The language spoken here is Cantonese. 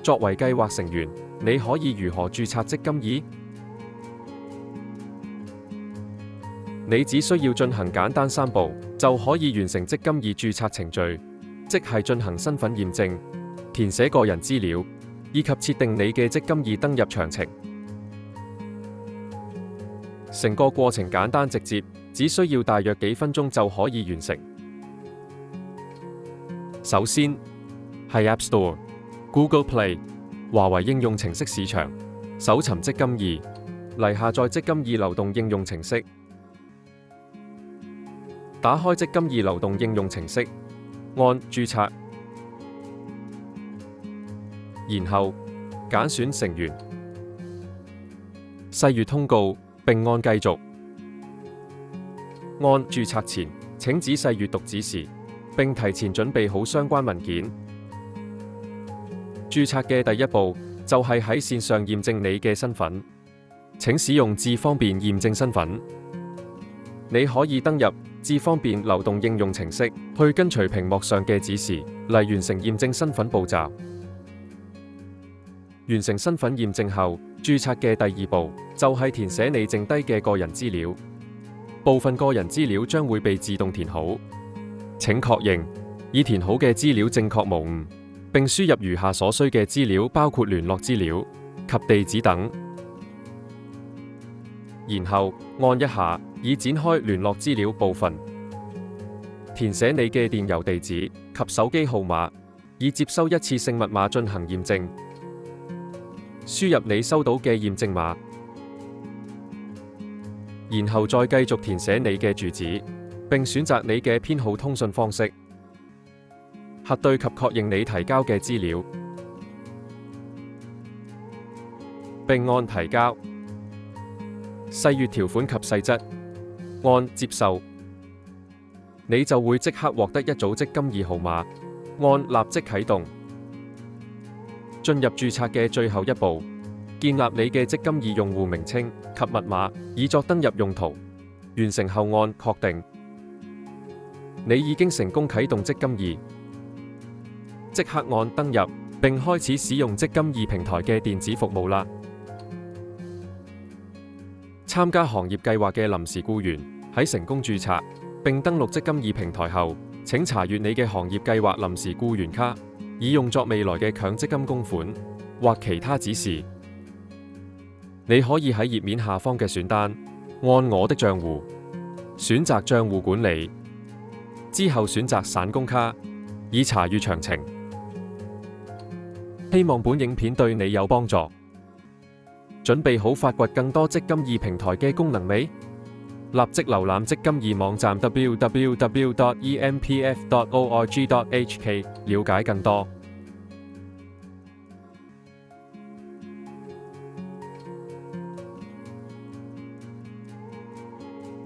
作為計劃成員，你可以如何註冊積金易？你只需要進行簡單3步，就可以完成積金易註冊程序，即係進行身份驗證、填寫個人資料，以及設定你嘅積金易登入詳情。成個過程簡單直接，只需要大約幾分鐘就可以完成。首先係 App Store、Google Play、華為應用程式市場，搜尋積金易，嚟下載積金易流動應用程式。打開積金易流動應用程式，按註冊，然後揀選成員，細閱通告，並按繼續。按註冊前，請仔細閱讀指示，並提前準備好相關文件。註冊嘅第一步就係喺線上驗證你嘅身份，請使用智方便驗證身份。你可以登入智方便流動應用程式，去跟隨屏幕上嘅指示嚟完成驗證身份步驟。完成身份驗證後，註冊嘅第2步就係填寫你剩低嘅個人資料。部分個人資料將會被自動填好，請確認已填好嘅資料正確無誤，並輸入餘下所需嘅資料，包括聯絡資料及地址等。然後按一下，以展開聯絡資料部分，填寫你嘅電郵地址及手機號碼，以接收一次性密碼進行驗證。輸入你收到嘅驗證碼，然後再繼續填寫你嘅住址，並選擇你嘅編號通訊方式，核對及確認你提交嘅資料，並按提交。細閱條款及細則，按接受，你就會即刻獲得一組積金易號碼，按立即啟動。進入註冊嘅最後一步，建立你嘅積金易用戶名稱及密碼，以作登入用途。完成後按確定，你已經成功啟動積金易。即刻按登入，並開始使用積金易平台嘅電子服務啦。參加行業計劃嘅臨時僱員喺成功註冊並登錄積金易平台後，請查閱你嘅行業計劃臨時僱員卡，以用作未來嘅強積金供款或其他指示。你可以喺頁面下方嘅選單按我的帳戶選擇帳戶管理，之後選擇散工卡，以查閱詳情。希望本影片對你有幫助。準備好發掘更多積金易平台嘅功能未？立即瀏覽積金易網站 www.empf.org.hk 了解更多。